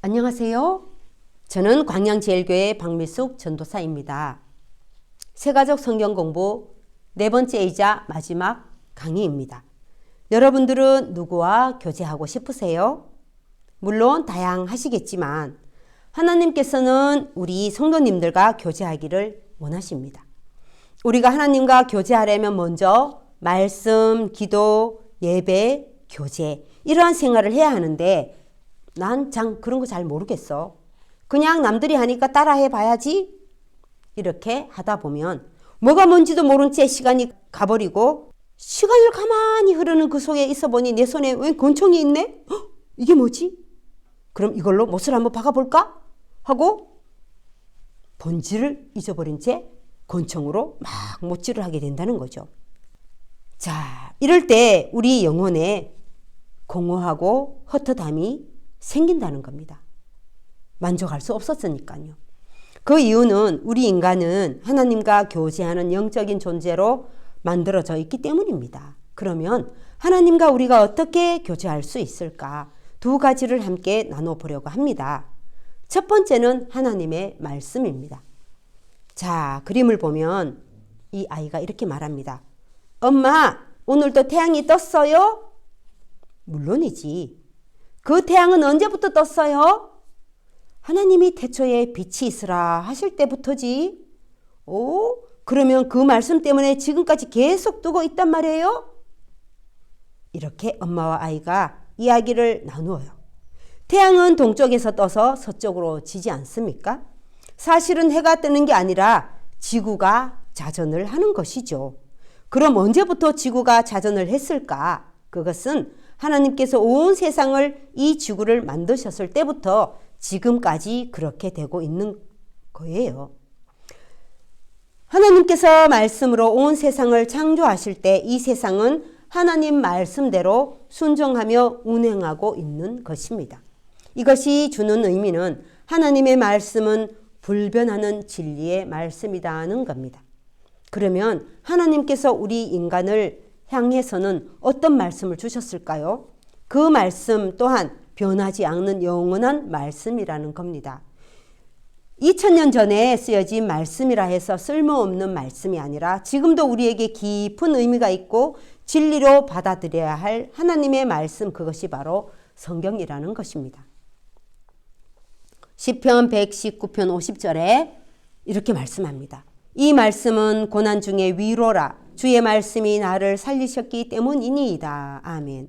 안녕하세요. 저는 광양제일교회 박미숙 전도사입니다. 새가족 성경 공부 네 번째이자 마지막 강의입니다. 여러분들은 누구와 교제하고 싶으세요? 물론 다양하시겠지만 하나님께서는 우리 성도님들과 교제하기를 원하십니다. 우리가 하나님과 교제하려면 먼저 말씀, 기도, 예배, 교제 이러한 생활을 해야 하는데 난 그런 거 잘 모르겠어. 그냥 남들이 하니까 따라해 봐야지. 이렇게 하다 보면 뭐가 뭔지도 모른 채 시간이 가버리고 시간을 가만히 흐르는 그 속에 있어 보니 내 손에 웬 권총이 있네? 헉, 이게 뭐지? 그럼 이걸로 못을 한번 박아볼까? 하고 본질을 잊어버린 채 권총으로 막 못질을 하게 된다는 거죠. 자, 이럴 때 우리 영혼에 공허하고 헛헛함이 생긴다는 겁니다. 만족할 수 없었으니까요. 그 이유는 우리 인간은 하나님과 교제하는 영적인 존재로 만들어져 있기 때문입니다. 그러면 하나님과 우리가 어떻게 교제할 수 있을까? 두 가지를 함께 나눠보려고 합니다. 첫 번째는 하나님의 말씀입니다. 자, 그림을 보면 이 아이가 이렇게 말합니다. 엄마, 오늘도 태양이 떴어요? 물론이지. 그 태양은 언제부터 떴어요? 하나님이 태초에 빛이 있으라 하실 때부터지. 오, 그러면 그 말씀 때문에 지금까지 계속 뜨고 있단 말이에요? 이렇게 엄마와 아이가 이야기를 나누어요. 태양은 동쪽에서 떠서 서쪽으로 지지 않습니까? 사실은 해가 뜨는 게 아니라 지구가 자전을 하는 것이죠. 그럼 언제부터 지구가 자전을 했을까? 그것은 하나님께서 온 세상을 이 지구를 만드셨을 때부터 지금까지 그렇게 되고 있는 거예요. 하나님께서 말씀으로 온 세상을 창조하실 때 이 세상은 하나님 말씀대로 순종하며 운행하고 있는 것입니다. 이것이 주는 의미는 하나님의 말씀은 불변하는 진리의 말씀이라는 겁니다. 그러면 하나님께서 우리 인간을 향해서는 어떤 말씀을 주셨을까요? 그 말씀 또한 변하지 않는 영원한 말씀이라는 겁니다. 2000년 전에 쓰여진 말씀이라 해서 쓸모없는 말씀이 아니라 지금도 우리에게 깊은 의미가 있고 진리로 받아들여야 할 하나님의 말씀, 그것이 바로 성경이라는 것입니다. 시편 119편 50절에 이렇게 말씀합니다. 이 말씀은 고난 중에 위로라. 주의 말씀이 나를 살리셨기 때문이니이다. 아멘.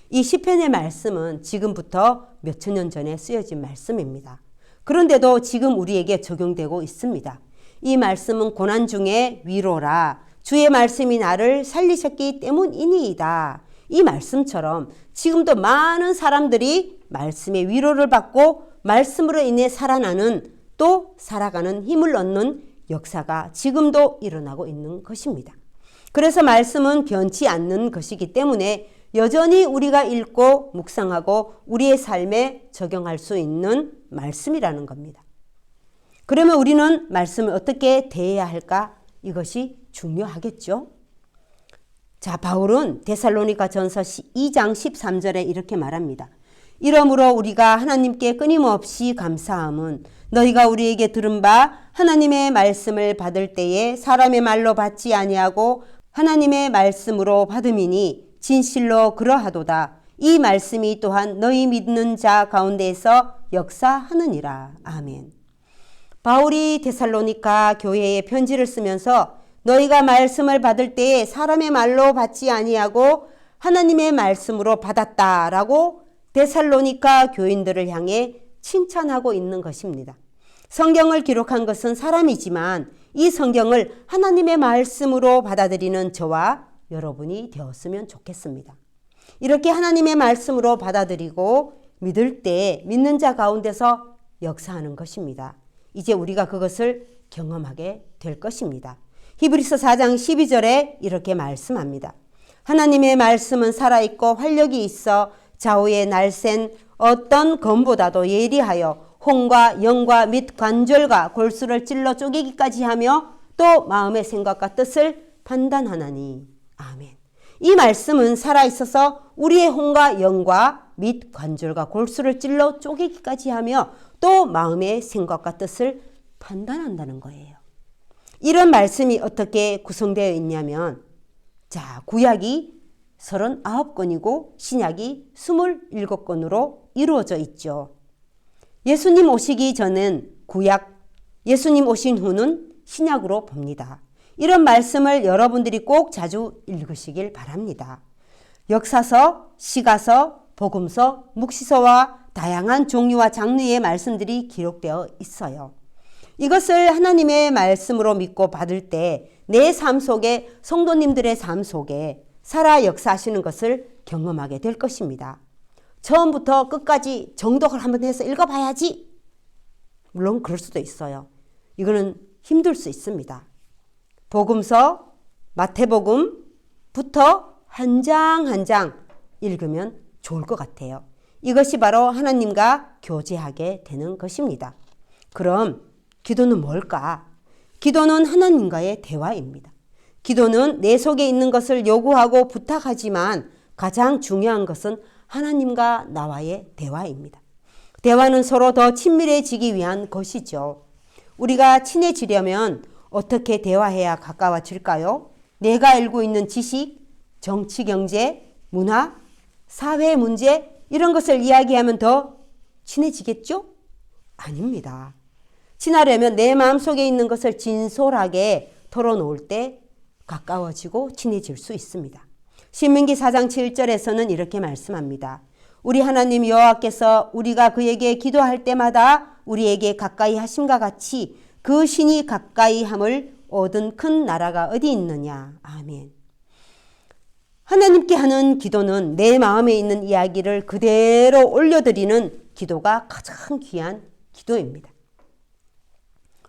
이 시편의 말씀은 지금부터 몇천 년 전에 쓰여진 말씀입니다. 그런데도 지금 우리에게 적용되고 있습니다. 이 말씀은 고난 중에 위로라. 주의 말씀이 나를 살리셨기 때문이니이다. 이 말씀처럼 지금도 많은 사람들이 말씀의 위로를 받고 말씀으로 인해 살아나는 또 살아가는 힘을 얻는 역사가 지금도 일어나고 있는 것입니다. 그래서 말씀은 변치 않는 것이기 때문에 여전히 우리가 읽고 묵상하고 우리의 삶에 적용할 수 있는 말씀이라는 겁니다. 그러면 우리는 말씀을 어떻게 대해야 할까? 이것이 중요하겠죠. 자, 바울은 데살로니가 전서 2장 13절에 이렇게 말합니다. 이러므로 우리가 하나님께 끊임없이 감사함은 너희가 우리에게 들은 바 하나님의 말씀을 받을 때에 사람의 말로 받지 아니하고 하나님의 말씀으로 받음이니 진실로 그러하도다. 이 말씀이 또한 너희 믿는 자 가운데에서 역사하느니라. 아멘. 바울이 데살로니가 교회에 편지를 쓰면서 너희가 말씀을 받을 때에 사람의 말로 받지 아니하고 하나님의 말씀으로 받았다라고 데살로니가 교인들을 향해 칭찬하고 있는 것입니다. 성경을 기록한 것은 사람이지만 이 성경을 하나님의 말씀으로 받아들이는 저와 여러분이 되었으면 좋겠습니다. 이렇게 하나님의 말씀으로 받아들이고 믿을 때 믿는 자 가운데서 역사하는 것입니다. 이제 우리가 그것을 경험하게 될 것입니다. 히브리서 4장 12절에 이렇게 말씀합니다. 하나님의 말씀은 살아있고 활력이 있어 좌우에 날쌘 어떤 검보다도 예리하여 혼과 영과 및 관절과 골수를 찔러 쪼개기까지 하며 또 마음의 생각과 뜻을 판단하나니. 아멘. 이 말씀은 살아있어서 우리의 혼과 영과 및 관절과 골수를 찔러 쪼개기까지 하며 또 마음의 생각과 뜻을 판단한다는 거예요. 이런 말씀이 어떻게 구성되어 있냐면, 자, 구약이 39권이고 신약이 27권으로 이루어져 있죠. 예수님 오시기 전엔 구약, 예수님 오신 후는 신약으로 봅니다. 이런 말씀을 여러분들이 꼭 자주 읽으시길 바랍니다. 역사서, 시가서, 복음서, 묵시서와 다양한 종류와 장르의 말씀들이 기록되어 있어요. 이것을 하나님의 말씀으로 믿고 받을 때 내 삶 속에, 성도님들의 삶 속에 살아 역사하시는 것을 경험하게 될 것입니다. 처음부터 끝까지 정독을 한번 해서 읽어봐야지. 물론 그럴 수도 있어요. 이거는 힘들 수 있습니다. 복음서, 마태복음부터 한 장 한 장 읽으면 좋을 것 같아요. 이것이 바로 하나님과 교제하게 되는 것입니다. 그럼 기도는 뭘까? 기도는 하나님과의 대화입니다. 기도는 내 속에 있는 것을 요구하고 부탁하지만 가장 중요한 것은 하나님과 나와의 대화입니다. 대화는 서로 더 친밀해지기 위한 것이죠. 우리가 친해지려면 어떻게 대화해야 가까워질까요? 내가 알고 있는 지식, 정치, 경제, 문화, 사회 문제 이런 것을 이야기하면 더 친해지겠죠? 아닙니다. 친하려면 내 마음속에 있는 것을 진솔하게 털어놓을 때 가까워지고 친해질 수 있습니다. 신명기 4장 7절에서는 이렇게 말씀합니다. 우리 하나님 여호와께서 우리가 그에게 기도할 때마다 우리에게 가까이 하심과 같이 그 신이 가까이 함을 얻은 큰 나라가 어디 있느냐. 아멘. 하나님께 하는 기도는 내 마음에 있는 이야기를 그대로 올려드리는 기도가 가장 귀한 기도입니다.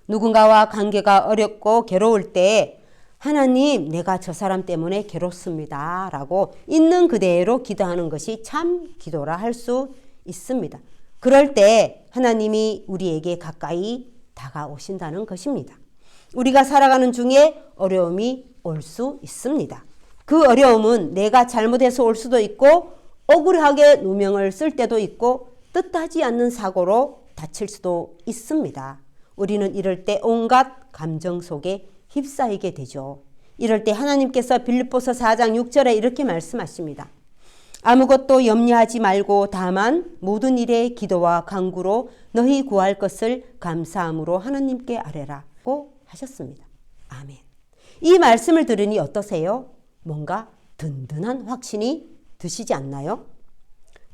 누군가와 관계가 어렵고 괴로울 때 하나님, 내가 저 사람 때문에 괴롭습니다 라고 있는 그대로 기도하는 것이 참 기도라 할 수 있습니다. 그럴 때 하나님이 우리에게 가까이 다가오신다는 것입니다. 우리가 살아가는 중에 어려움이 올 수 있습니다. 그 어려움은 내가 잘못해서 올 수도 있고 억울하게 누명을 쓸 때도 있고 뜻하지 않는 사고로 다칠 수도 있습니다. 우리는 이럴 때 온갖 감정 속에 휩싸이게 되죠. 이럴 때 하나님께서 빌립보서 4장 6절에 이렇게 말씀하십니다. 아무것도 염려하지 말고 다만 모든 일에 기도와 간구로 너희 구할 것을 감사함으로 하나님께 아뢰라고 하셨습니다. 아멘. 이 말씀을 들으니 어떠세요? 뭔가 든든한 확신이 드시지 않나요?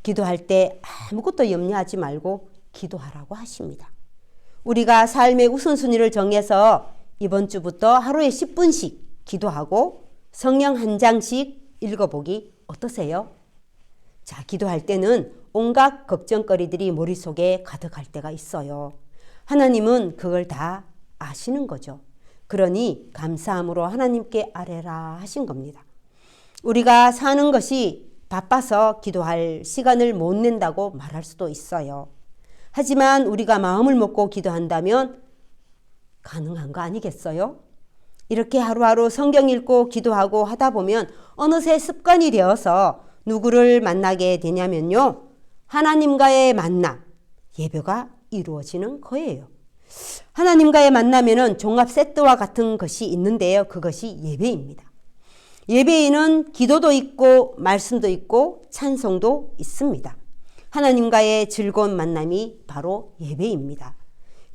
기도할 때 아무것도 염려하지 말고 기도하라고 하십니다. 우리가 삶의 우선순위를 정해서 이번 주부터 하루에 10분씩 기도하고 성경 한 장씩 읽어보기 어떠세요? 자, 기도할 때는 온갖 걱정거리들이 머릿속에 가득할 때가 있어요. 하나님은 그걸 다 아시는 거죠. 그러니 감사함으로 하나님께 아뢰라 하신 겁니다. 우리가 사는 것이 바빠서 기도할 시간을 못 낸다고 말할 수도 있어요. 하지만 우리가 마음을 먹고 기도한다면 가능한 거 아니겠어요? 이렇게 하루하루 성경 읽고 기도하고 하다 보면 어느새 습관이 되어서 누구를 만나게 되냐면요. 하나님과의 만남, 예배가 이루어지는 거예요. 하나님과의 만남에는 종합 세트와 같은 것이 있는데요. 그것이 예배입니다. 예배에는 기도도 있고 말씀도 있고 찬송도 있습니다. 하나님과의 즐거운 만남이 바로 예배입니다.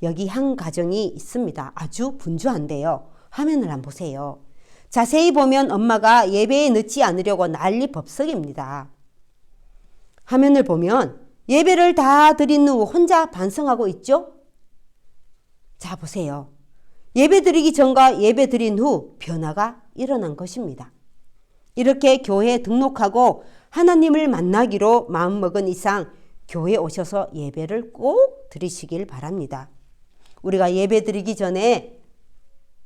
여기 한 가정이 있습니다. 아주 분주한데요. 화면을 한번 보세요. 자세히 보면 엄마가 예배에 늦지 않으려고 난리법석입니다. 화면을 보면 예배를 다 드린 후 혼자 반성하고 있죠? 자, 보세요. 예배 드리기 전과 예배 드린 후 변화가 일어난 것입니다. 이렇게 교회에 등록하고 하나님을 만나기로 마음먹은 이상 교회에 오셔서 예배를 꼭 드리시길 바랍니다. 우리가 예배 드리기 전에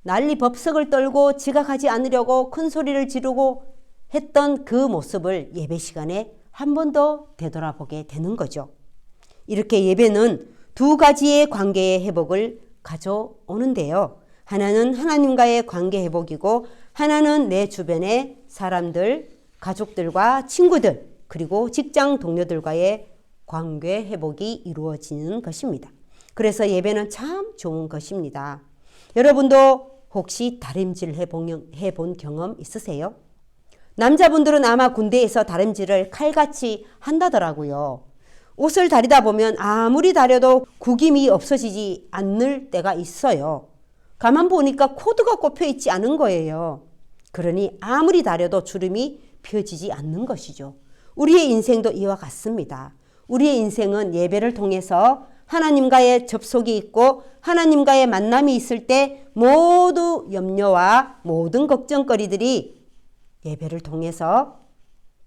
난리법석을 떨고 지각하지 않으려고 큰 소리를 지르고 했던 그 모습을 예배 시간에 한 번 더 되돌아보게 되는 거죠. 이렇게 예배는 두 가지의 관계의 회복을 가져오는데요. 하나는 하나님과의 관계 회복이고 하나는 내 주변의 사람들, 가족들과 친구들 그리고 직장 동료들과의 관계 회복이 이루어지는 것입니다. 그래서 예배는 참 좋은 것입니다. 여러분도 혹시 다림질 해본 경험 있으세요? 남자분들은 아마 군대에서 다림질을 칼같이 한다더라고요. 옷을 다리다 보면 아무리 다려도 구김이 없어지지 않을 때가 있어요. 가만 보니까 코드가 꼽혀 있지 않은 거예요. 그러니 아무리 다려도 주름이 펴지지 않는 것이죠. 우리의 인생도 이와 같습니다. 우리의 인생은 예배를 통해서 하나님과의 접속이 있고 하나님과의 만남이 있을 때 모두 염려와 모든 걱정거리들이 예배를 통해서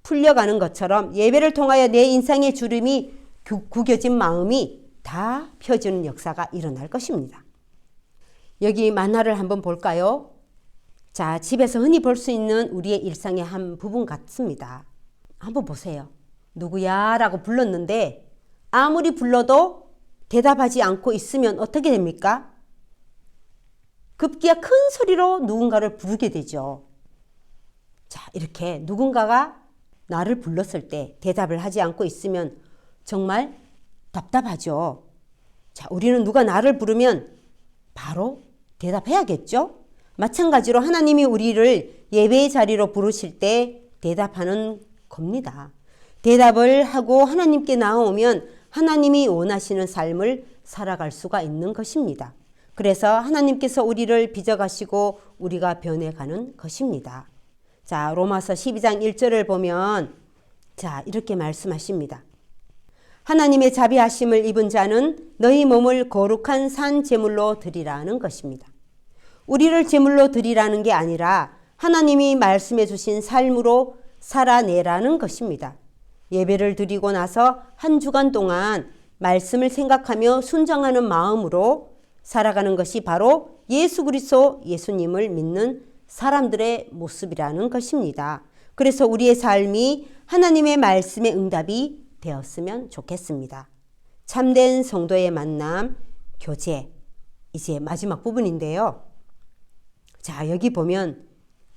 풀려가는 것처럼 예배를 통하여 내 인생의 주름이 구겨진 마음이 다 펴지는 역사가 일어날 것입니다. 여기 만화를 한번 볼까요? 자, 집에서 흔히 볼 수 있는 우리의 일상의 한 부분 같습니다. 한번 보세요. 누구야? 라고 불렀는데 아무리 불러도 대답하지 않고 있으면 어떻게 됩니까? 급기야 큰 소리로 누군가를 부르게 되죠. 자, 이렇게 누군가가 나를 불렀을 때 대답을 하지 않고 있으면 정말 답답하죠. 자, 우리는 누가 나를 부르면 바로 대답해야겠죠? 마찬가지로 하나님이 우리를 예배의 자리로 부르실 때 대답하는 겁니다. 대답을 하고 하나님께 나오면 하나님이 원하시는 삶을 살아갈 수가 있는 것입니다. 그래서 하나님께서 우리를 빚어가시고 우리가 변해가는 것입니다. 자, 로마서 12장 1절을 보면 자, 이렇게 말씀하십니다. 하나님의 자비하심을 입은 자는 너희 몸을 거룩한 산 제물로 드리라는 것입니다. 우리를 제물로 드리라는 게 아니라 하나님이 말씀해 주신 삶으로 살아내라는 것입니다. 예배를 드리고 나서 한 주간 동안 말씀을 생각하며 순종하는 마음으로 살아가는 것이 바로 예수 그리스도 예수님을 믿는 사람들의 모습이라는 것입니다. 그래서 우리의 삶이 하나님의 말씀의 응답이 되었으면 좋겠습니다. 참된 성도의 만남, 교제, 이제 마지막 부분인데요. 자, 여기 보면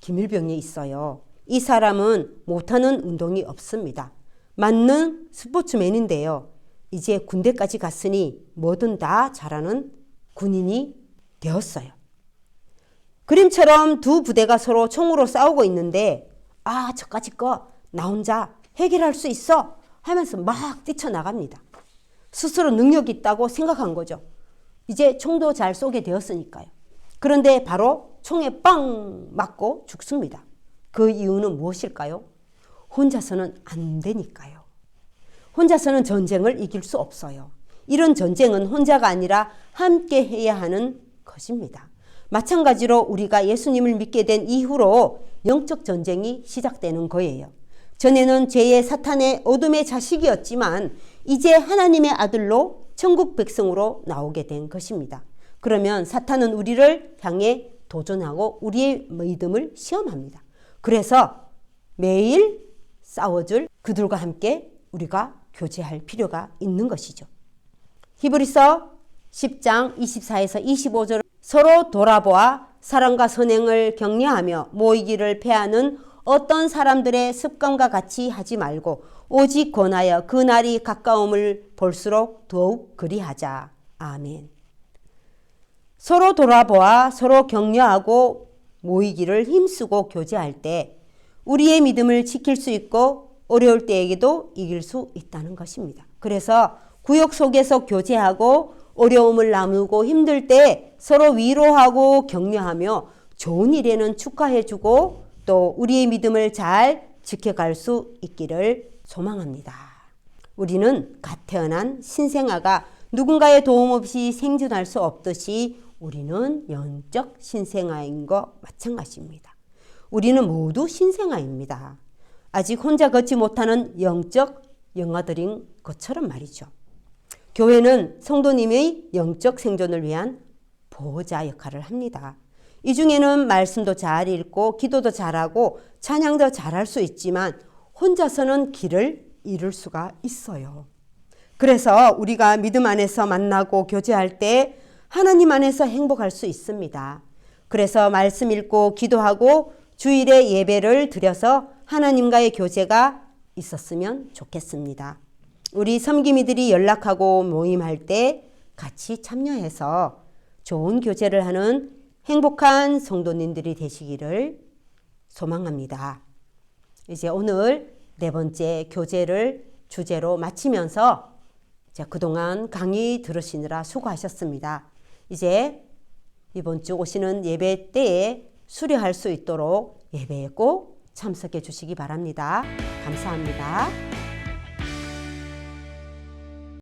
김일병이 있어요. 이 사람은 못하는 운동이 없습니다. 맞는 스포츠맨인데요. 이제 군대까지 갔으니 뭐든 다 잘하는 군인이 되었어요. 그림처럼 두 부대가 서로 총으로 싸우고 있는데 아, 저까지 거 나 혼자 해결할 수 있어 하면서 막 뛰쳐나갑니다. 스스로 능력이 있다고 생각한 거죠. 이제 총도 잘 쏘게 되었으니까요. 그런데 바로 총에 빵 맞고 죽습니다. 그 이유는 무엇일까요? 혼자서는 안 되니까요. 혼자서는 전쟁을 이길 수 없어요. 이런 전쟁은 혼자가 아니라 함께 해야 하는 것입니다. 마찬가지로 우리가 예수님을 믿게 된 이후로 영적 전쟁이 시작되는 거예요. 전에는 죄의 사탄의 어둠의 자식이었지만 이제 하나님의 아들로 천국 백성으로 나오게 된 것입니다. 그러면 사탄은 우리를 향해 도전하고 우리의 믿음을 시험합니다. 그래서 매일 싸워줄 그들과 함께 우리가 교제할 필요가 있는 것이죠. 히브리서 10장 24에서 25절 서로 돌아보아 사랑과 선행을 격려하며 모이기를 패하는 어떤 사람들의 습관과 같이 하지 말고 오직 권하여 그 날이 가까움을 볼수록 더욱 그리하자. 아멘. 서로 돌아보아 서로 격려하고 모이기를 힘쓰고 교제할 때 우리의 믿음을 지킬 수 있고 어려울 때에게도 이길 수 있다는 것입니다. 그래서 구역 속에서 교제하고 어려움을 나누고 힘들 때 서로 위로하고 격려하며 좋은 일에는 축하해주고 또 우리의 믿음을 잘 지켜갈 수 있기를 소망합니다. 우리는 갓 태어난 신생아가 누군가의 도움 없이 생존할 수 없듯이 우리는 영적 신생아인 것 마찬가지입니다. 우리는 모두 신생아입니다. 아직 혼자 걷지 못하는 영적 영아들인 것처럼 말이죠. 교회는 성도님의 영적 생존을 위한 보호자 역할을 합니다. 이 중에는 말씀도 잘 읽고 기도도 잘하고 찬양도 잘할 수 있지만 혼자서는 길을 잃을 수가 있어요. 그래서 우리가 믿음 안에서 만나고 교제할 때 하나님 안에서 행복할 수 있습니다. 그래서 말씀 읽고 기도하고 주일에 예배를 드려서 하나님과의 교제가 있었으면 좋겠습니다. 우리 섬김이들이 연락하고 모임할 때 같이 참여해서 좋은 교제를 하는 행복한 성도님들이 되시기를 소망합니다. 이제 오늘 네 번째 교제를 주제로 마치면서 그동안 강의 들으시느라 수고하셨습니다. 이제 이번 주 오시는 예배 때에 수료할 수 있도록 예배에 꼭 참석해 주시기 바랍니다. 감사합니다.